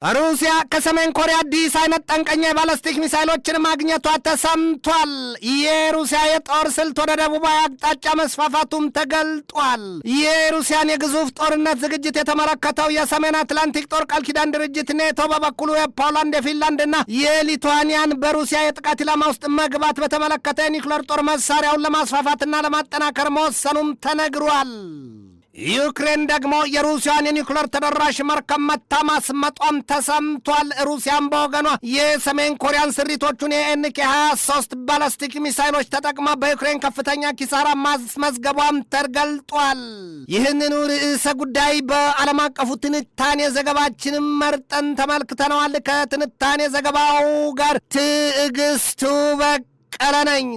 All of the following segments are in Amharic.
ሩሲያ ከሰሜን ኮሪያ አዲስ አይነት ጠንቀኛ የባላስቲክ ሚሳይሎችን ማግኘቷ ተሰምቷል። የሩሲያ የጦር ስልት ወደ ደቡባዊ አቅጣጫ መስፋፋቱም ተገልጧል። የሩሲያን የግዙፍ ጦርነት ዝግጅት የተመለከተው የሰሜን አትላንቲክ ጦር ቃል ኪዳን ድርጅት ኔቶ በበኩሉ የፖላንድ የፊንላንድና የሊቱዋኒያን በሩሲያ የጥቃት ኢላማ ውስጥ መግባት በተመለከተ የኒውክሌር ጦር መሳሪያውን ለማስፋፋትና ለማጠናከር መወሰኑም ተነግሯል። ዩክሬን ደግሞ የሩሲያን የኒውክሌር ተደራሽ መርከብ መታ ማስመጧም ተሰምቷል። ሩሲያን በወገኗ የሰሜን ኮሪያን ስሪቶቹን የኤንኬ-23 ባላስቲክ ሚሳይሎች ተጠቅማ በዩክሬን ከፍተኛ ኪሳራ ማስመዝገቧም ተገልጧል። ይህንኑ ርዕሰ ጉዳይ በዓለም አቀፉ ትንታኔ ዘገባችንም መርጠን ተመልክተነዋል። ከትንታኔ ዘገባው ጋር ትዕግስቱ በቀለ ነኝ።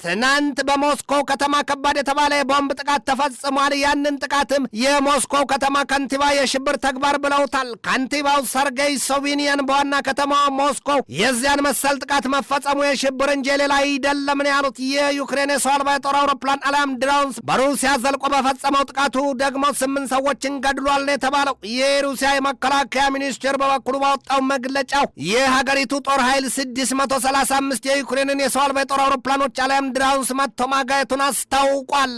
ትናንት በሞስኮ ከተማ ከባድ የተባለ የቦምብ ጥቃት ተፈጽሟል። ያንን ጥቃትም የሞስኮ ከተማ ከንቲባ የሽብር ተግባር ብለውታል። ከንቲባው ሰርጌይ ሶቢኒያን በዋና ከተማዋ ሞስኮ የዚያን መሰል ጥቃት መፈጸሙ የሽብር እንጂ ሌላ አይደለም ነው ያሉት። የዩክሬን የሰው አልባ የጦር አውሮፕላን አሊያም ድሮንስ በሩሲያ ዘልቆ በፈጸመው ጥቃቱ ደግሞ 8 ሰዎችን ገድሏል ነው የተባለው። የሩሲያ የመከላከያ ሚኒስቴር በበኩሉ ባወጣው መግለጫው የሀገሪቱ ጦር ኃይል 635 የዩክሬንን የሰው አልባ የጦር አውሮፕላኖች አሊያም ድሮንስ መጥቶ ማጋየቱን አስታውቋል።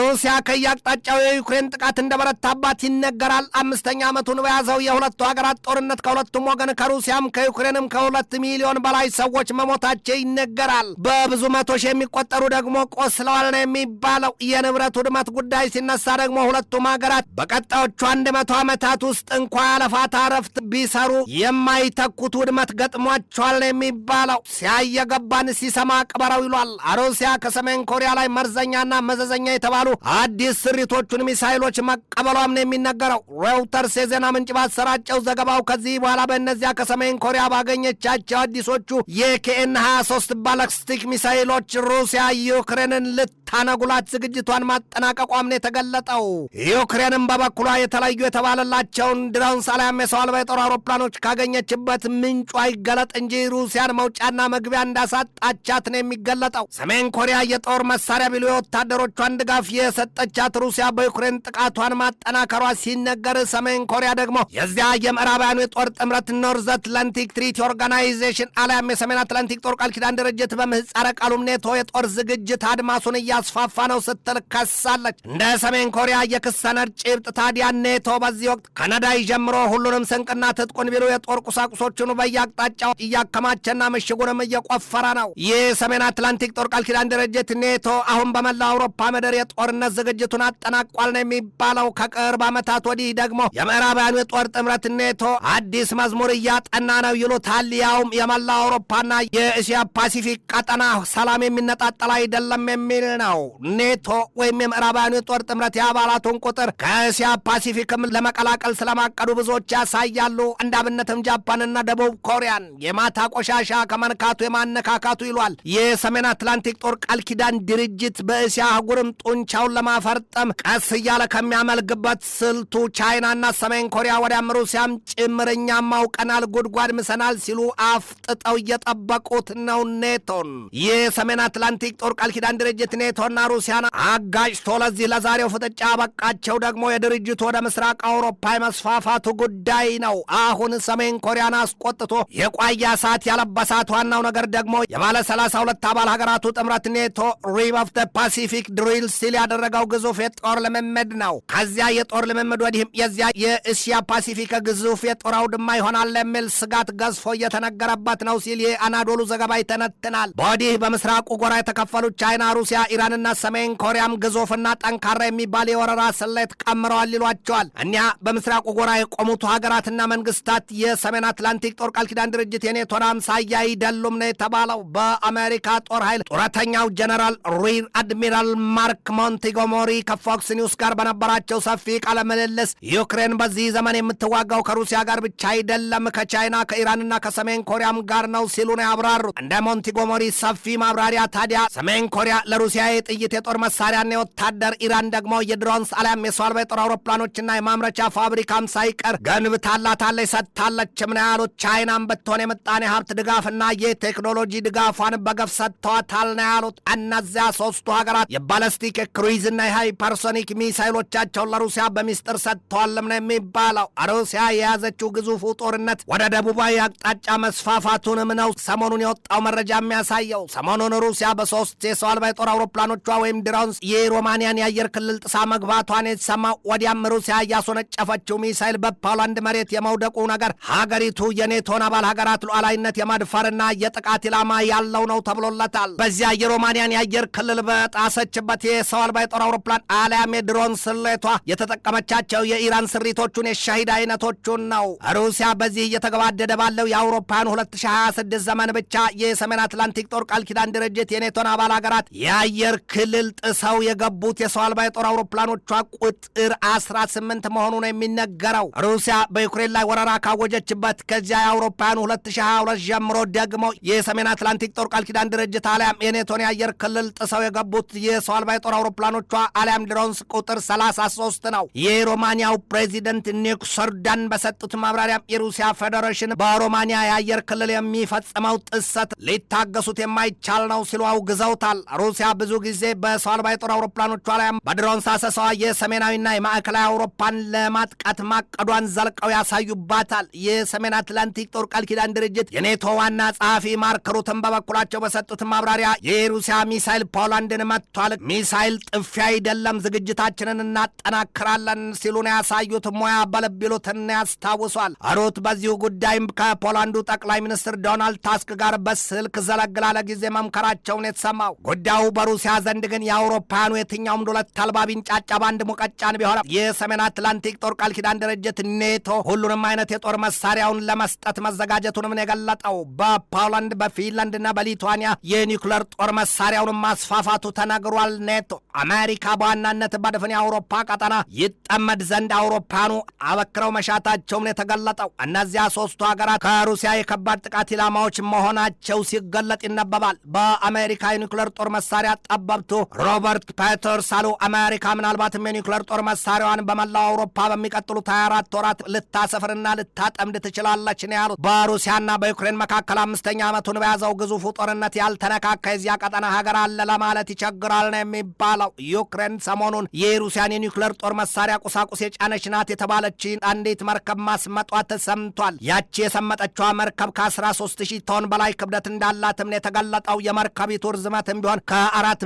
ሩሲያ ከያቅጣጫው የዩክሬን ጥቃት እንደበረታባት ይነገራል። 5ኛ ዓመቱን በያዘው የሁለቱ ሀገራት ጦርነት ከሁለቱም ወገን ከሩሲያም ከዩክሬንም ከ2 ሚሊዮን በላይ ሰዎች መሞታቸው ይነገራል። በብዙ መቶ ሺህ የሚቆጠሩ ደግሞ ቆስለዋል ነው የሚባለው። የንብረት ውድመት ጉዳይ ሲነሳ ደግሞ ሁለቱም ሀገራት በቀጣዮቹ 100 ዓመታት ውስጥ እንኳ ያለፋታ ረፍት ቢሰሩ የማይተኩት ውድመት ገጥሟቸዋል ነው የሚባለው። ሲያየገባን ሲሰማ ቅበረው ይሏል። ሩሲያ ከሰሜን ኮሪያ ላይ መርዘኛና መዘዘኛ የተባሉ አዲስ ስሪቶቹን ሚሳይሎች መቀበሏም ነው የሚነገረው። ሬውተርስ የዜና ምንጭ ባሰራጨው ዘገባው ከዚህ በኋላ በእነዚያ ከሰሜን ኮሪያ ባገኘቻቸው አዲሶቹ የኬኤን-23 ባላስቲክ ሚሳይሎች ሩሲያ ዩክሬንን ልታነጉላት ዝግጅቷን ማጠናቀቋም ነው የተገለጠው። ዩክሬንም በበኩሏ የተለዩ የተባለላቸውን ድሮንስ አሊያም የሰው አልባ የጦር አውሮፕላኖች ካገኘችበት ምንጩ አይገለጥ እንጂ ሩሲያን መውጫና መግቢያ እንዳሳጣቻት ነው የሚገለጠው። ሰሜን ኮሪያ የጦር መሳሪያ ቢሉ የወታደሮቿን ድጋፍ የሰጠቻት ሩሲያ በዩክሬን ጥቃቷን ማጠናከሯ ሲነገር፣ ሰሜን ኮሪያ ደግሞ የዚያ የምዕራባውያኑ የጦር ጥምረት ኖርዝ አትላንቲክ ትሪቲ ኦርጋናይዜሽን አሊያም የሰሜን አትላንቲክ ጦር ቃል ኪዳን ድርጅት በምህጻረ ቃሉም ኔቶ የጦር ዝግጅት አድማሱን እያስፋፋ ነው ስትል ከሳለች። እንደ ሰሜን ኮሪያ የክስ ሰነድ ጭብጥ ታዲያ ኔቶ በዚህ ወቅት ከነዳይ ጀምሮ ሁሉንም ስንቅና ትጥቁን ቢሉ የጦር ቁሳቁሶቹን በየአቅጣጫው እያከማቸና ምሽጉንም እየቆፈረ ነው። የሰሜን አትላንቲክ ጦር ቃል ኪዳን ድርጅት ኔቶ አሁን በመላው አውሮፓ ምድር የጦርነት ዝግጅቱን አጠናቋል ነው የሚባለው። ከቅርብ ዓመታት ወዲህ ደግሞ የምዕራባውያኑ የጦር ጥምረት ኔቶ አዲስ መዝሙር እያጠና ነው ይሉታል። ያውም የመላው አውሮፓና የእስያ ፓሲፊክ ቀጠና ሰላም የሚነጣጠል አይደለም የሚል ነው። ኔቶ ወይም የምዕራባውያኑ የጦር ጥምረት የአባላቱን ቁጥር ከእስያ ፓሲፊክም ለመቀላቀል ስለማቀዱ ብዙዎች ያሳያሉ። እንደ አብነትም ጃፓንና ደቡብ ኮሪያን የማታ ቆሻሻ ከመንካቱ የማነካካቱ ይሏል። የሰሜን አትላንቲክ ጦር ቃል ኪዳን ድርጅት በእስያ አህጉርም ጡንቻውን ለማፈርጠም ቀስ እያለ ከሚያመልግበት ስልቱ ቻይናና ሰሜን ኮሪያ ወዲያም ሩሲያም ጭምርኛም አውቀናል፣ ጉድጓድ ምሰናል ሲሉ አፍጥጠው እየጠበቁት ነው ኔቶን። የሰሜን አትላንቲክ ጦር ቃል ኪዳን ድርጅት ኔቶና ሩሲያን አጋጭቶ ለዚህ ለዛሬው ፍጥጫ በቃቸው ደግሞ የድርጅቱ ወደ ምስራቅ አውሮፓ የመስፋፋቱ ጉዳይ ነው። አሁን ሰሜን ኮሪያን አስቆጥቶ የቋያ ሰዓት ያለበሳት ዋናው ነገር ደግሞ የባለ 32 አባል ሀገራቱ ጥምረት ኔቶ ሪም ኦፍ ዘ ፓሲፊክ ድሪል ሲል ያደረገው ግዙፍ የጦር ልምምድ ነው። ከዚያ የጦር ልምምድ ወዲህም የዚያ የእስያ ፓሲፊክ ግዙፍ የጦር አውድማ ይሆናል የሚል ስጋት ገዝፎ እየተነገረበት ነው ሲል የአናዶሉ ዘገባ ይተነትናል። በወዲህ በምስራቁ ጎራ የተከፈሉት ቻይና፣ ሩሲያ፣ ኢራንና ሰሜን ኮሪያም ግዙፍና ጠንካራ የሚባል የወረራ ስሌት ቀምረዋል ይሏቸዋል። እኒያ በምስራቁ ጎራ የቆሙት ሀገራትና መንግስታት የሰሜን አትላንቲክ ጦር ቃል ኪዳን ድርጅት የኔቶን አምሳያ አይደሉም ነው የተባለው። በአሜሪካ ጦር ኃይል ጡረታ ከፍተኛው ጀነራል ሪር አድሚራል ማርክ ሞንቲጎመሪ ከፎክስ ኒውስ ጋር በነበራቸው ሰፊ ቃለ ምልልስ ዩክሬን በዚህ ዘመን የምትዋጋው ከሩሲያ ጋር ብቻ አይደለም ከቻይና ከኢራንና ከሰሜን ኮሪያም ጋር ነው ሲሉ ነው ያብራሩት። እንደ ሞንቲጎመሪ ሰፊ ማብራሪያ ታዲያ ሰሜን ኮሪያ ለሩሲያ የጥይት የጦር መሳሪያና የወታደር ኢራን ደግሞ የድሮንስ አሊያም የሰው አልባ የጦር አውሮፕላኖችና የማምረቻ ፋብሪካም ሳይቀር ገንብታላታለች ሰጥታለችም ነው ያሉት። ቻይናም ብትሆን የምጣኔ ሀብት ድጋፍና የቴክኖሎጂ ድጋፏን በገፍ ሰጥተዋታል ነው ያሉት። እነዚያ ሶስቱ ሀገራት የባለስቲክ የክሩይዝና የሃይፐርሶኒክ ሚሳይሎቻቸውን ለሩሲያ በሚስጥር ሰጥተዋልም ነው የሚባለው። ሩሲያ የያዘችው ግዙፉ ጦርነት ወደ ደቡባዊ አቅጣጫ መስፋፋቱንም ነው ሰሞኑን የወጣው መረጃ የሚያሳየው። ሰሞኑን ሩሲያ በሶስት የሰው አልባ የጦር አውሮፕላኖቿ ወይም ድሮንስ የሮማኒያን የአየር ክልል ጥሳ መግባቷን የተሰማው። ወዲያም ሩሲያ እያስወነጨፈችው ሚሳይል በፖላንድ መሬት የመውደቁ ነገር ሀገሪቱ የኔቶን አባል ሀገራት ሉዓላዊነት የማድፈርና የጥቃት ኢላማ ያለው ነው ተብሎለታል። በዚያ የሮማኒያን የአየር ክልል በጣሰችበት የሰው አልባ የጦር አውሮፕላን አሊያም የድሮን ስሌቷ የተጠቀመቻቸው የኢራን ስሪቶቹን የሻሂድ አይነቶቹን ነው። ሩሲያ በዚህ እየተገባደደ ባለው የአውሮፓውያን 2026 ዘመን ብቻ የሰሜን አትላንቲክ ጦር ቃል ኪዳን ድርጅት የኔቶን አባል ሀገራት የአየር ክልል ጥሰው የገቡት የሰው አልባ የጦር አውሮፕላኖቿ ቁጥር 18 መሆኑ ነው የሚነገረው። ሩሲያ በዩክሬን ላይ ወረራ ካወጀችበት ከዚያ የአውሮፓውያን 2022 ጀምሮ ደግሞ የሰሜን አትላንቲክ ጦር ቃል ኪዳን ድርጅት አሊያም የኔቶን የአየር ክልል ጥሰው የገቡት የሰው አልባ የጦር አውሮፕላኖቿ አሊያም ድሮንስ ቁጥር 33 ነው። የሮማኒያው ፕሬዚደንት ኒኮሰርዳን በሰጡት ማብራሪያ የሩሲያ ፌዴሬሽን በሮማኒያ የአየር ክልል የሚፈጽመው ጥሰት ሊታገሱት የማይቻል ነው ሲሉ አውግዘውታል። ሩሲያ ብዙ ጊዜ በሰው አልባ የጦር አውሮፕላኖቿ ላይም በድሮንስ አሰሳዋ የሰሜናዊና የማዕከላዊ አውሮፓን ለማጥቃት ማቀዷን ዘልቀው ያሳዩባታል። የሰሜን አትላንቲክ ጦር ቃል ኪዳን ድርጅት የኔቶ ዋና ጸሐፊ ማርክ ሩትን በበኩላቸው በሰጡት ማብራሪያ የሩሲያ ሚሳይል ፖላንድን መጥቷል፣ ሚሳይል ጥፊ አይደለም፣ ዝግጅታችንን እናጠናክራለን ሲሉ ነው ያሳዩት። ሙያ በልብ ይሉትን ያስታውሷል። ሩት በዚሁ ጉዳይም ከፖላንዱ ጠቅላይ ሚኒስትር ዶናልድ ታስክ ጋር በስልክ ዘለግ ላለ ጊዜ መምከራቸውን የተሰማው። ጉዳዩ በሩሲያ ዘንድ ግን የአውሮፓውያኑ የትኛውም ዱለት አልባ ቢንጫጫ ባንድ ሙቀጫን ቢሆን የሰሜን አትላንቲክ ጦር ቃል ኪዳን ድርጅት ኔቶ ሁሉንም አይነት የጦር መሳሪያውን ለመስጠት መዘጋጀቱንም የገለጠው። በፖላንድ በፊንላንድና በሊቱዋኒያ የኒውክለር ጦር መሳሪያውን ማስፋፋቱ ተነግሯል። ኔቶ አሜሪካ በዋናነት በድፍን የአውሮፓ ቀጠና ይጠመድ ዘንድ አውሮፓኑ አበክረው መሻታቸውን የተገለጠው። እነዚያ ሶስቱ ሀገራት ከሩሲያ የከባድ ጥቃት ኢላማዎች መሆናቸው ሲገለጥ ይነበባል። በአሜሪካ የኒውክለር ጦር መሳሪያ ጠበብቱ ሮበርት ፔተርስ አሉ አሜሪካ ምናልባትም የኒውክለር ጦር መሳሪያዋን በመላው አውሮፓ በሚቀጥሉት 24 ወራት ልታሰፍርና ልታጠምድ ትችላለች ነው ያሉት። በሩሲያና በዩክሬን መካከል 5ኛ ዓመቱን በያዘው ግዙፉ ጦርነት ያልተነካካ የዚያ ቀጠና ሀገር አለ ለማለት ይቸግራል ነው የሚባለው። ዩክሬን ሰሞኑን የሩሲያን የኒውክለር ጦር መሳሪያ ቁሳቁስ የጫነች ናት የተባለችን አንዲት መርከብ ማስመጧ ተሰምቷል። ያቺ የሰመጠችዋ መርከብ ከ13000 ቶን በላይ ክብደት እንዳላትም ነው የተገለጠው። የመርከቢቱ ርዝመትም ቢሆን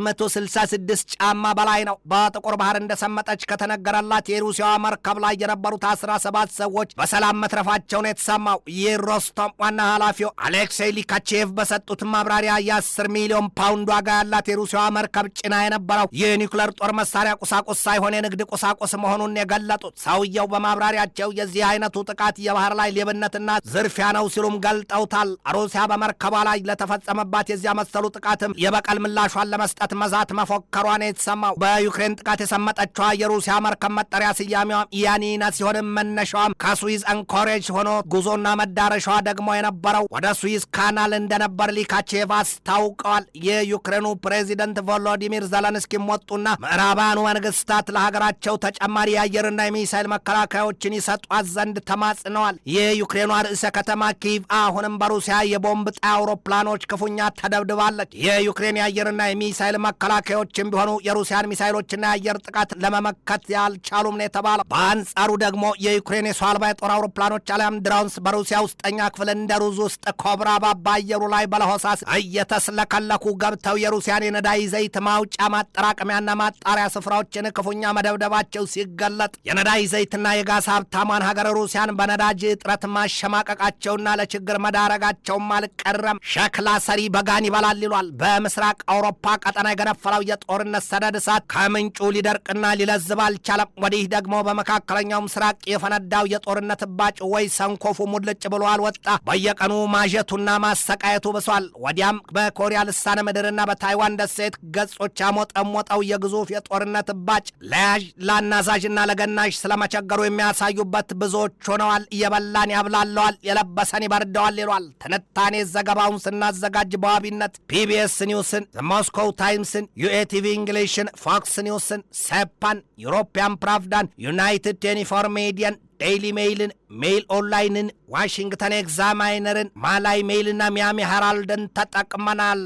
ከ466 ጫማ በላይ ነው። በጥቁር ባህር እንደሰመጠች ከተነገረላት የሩሲያዋ መርከብ ላይ የነበሩት 17 ሰዎች በሰላም መትረፋቸው ነው የተሰማው። የሮስቶም ዋና ኃላፊው አሌክሴይ ሊካቼቭ በሰጡት ማብራሪያ የ10 ሚሊዮን ፓውንድ ዋጋ ያላት የሩሲያዋ መርከብ ጭና የነበረው የኒውክለር ጦር መሳሪያ ቁሳቁስ ሳይሆን የንግድ ቁሳቁስ መሆኑን የገለጡት ሰውየው በማብራሪያቸው የዚህ አይነቱ ጥቃት የባህር ላይ ሌብነትና ዝርፊያ ነው ሲሉም ገልጠውታል። ሩሲያ በመርከቧ ላይ ለተፈጸመባት የዚያ መሰሉ ጥቃትም የበቀል ምላሿን ለመስጠት መዛት መፎከሯን የተሰማው። በዩክሬን ጥቃት የሰመጠችዋ የሩሲያ መርከብ መጠሪያ ስያሜዋ ያኒና ሲሆንም መነሻዋም ከስዊዝ አንኮሬጅ ሆኖ ጉዞና መዳረሻዋ ደግሞ የነበረው ወደ ስዊዝ ካናል እንደነበር ሊካቼቭ አስታውቀዋል። የዩክሬኑ ፕሬዚደንት ቮሎዲሚር ዘለንስኪም ወጡና ምዕራባውያኑ መንግስታት ለሀገራቸው ተጨማሪ የአየርና የሚሳይል መከላከያዎችን ይሰጧት ዘንድ ተማጽነዋል። የዩክሬኗ ርዕሰ ከተማ ኪቭ አሁንም በሩሲያ የቦምብ ጣይ አውሮፕላኖች ክፉኛ ተደብድባለች። የዩክሬን የአየርና የሚሳይል መከላከያዎችም ቢሆኑ የሩሲያን ሚሳይሎችና የአየር ጥቃት ለመመከት ያልቻሉም ነው የተባለው። በአንጻሩ ደግሞ የዩክሬን የሰው አልባ የጦር አውሮፕላኖች አሊያም ድሮንስ በሩሲያ ውስጠኛ ክፍል እንደ ሩዝ ውስጥ ኮብራ በአየሩ ላይ በለሆሳስ እየተስለከለኩ ገብተው የሩሲያን የነዳጅ ዘይት ማውጫ ማጠራቀሚያና ማጣሪያ ስፍራዎችን ክፉኛ መደብደባቸው ሲገለጥ የነዳጅ ዘይትና የጋዝ ሀብታሟን ሀገር ሩሲያን በነዳጅ እጥረት ማሸማቀቃቸውና ለችግር መዳረጋቸውም አልቀረም። ሸክላ ሰሪ በጋን ይበላል ይሏል። በምስራቅ አውሮፓ ቀጠና የገነፈለው የጦርነት ሰደድ እሳት ከምንጩ ሊደርቅና ሊለዝብ አልቻለም። ወዲህ ደግሞ በመካከለኛው ምስራቅ የፈነዳው የጦርነት ባጭ ወይ ሰንኮፉ ሙልጭ ብሎ አልወጣ። በየቀኑ ማጀቱና ማሰቃየቱ ብሷል። ወዲያም በኮሪያ ልሳነ በጃፓን ምድርና በታይዋን ደሴት ገጾች ያሞጠሞጠው የግዙፍ የጦርነት ባጭ ለያዥ ለአናዛዥና ለገናዥ ስለመቸገሩ የሚያሳዩበት ብዙዎች ሆነዋል። የበላን ያብላለዋል፣ የለበሰን ይበርደዋል ይሏል። ትንታኔ ዘገባውን ስናዘጋጅ በዋቢነት ፒቢኤስ ኒውስን፣ ሞስኮው ታይምስን፣ ዩኤቲቪ እንግሊሽን፣ ፎክስ ኒውስን፣ ሴፓን፣ ዩሮፒያን ፕራቭዳን፣ ዩናይትድ 24 ሚዲያን፣ ዴይሊ ሜይልን፣ ሜይል ኦንላይንን፣ ዋሽንግተን ኤግዛማይነርን፣ ማላይ ሜይልና ሚያሚ ሄራልድን ተጠቅመናል።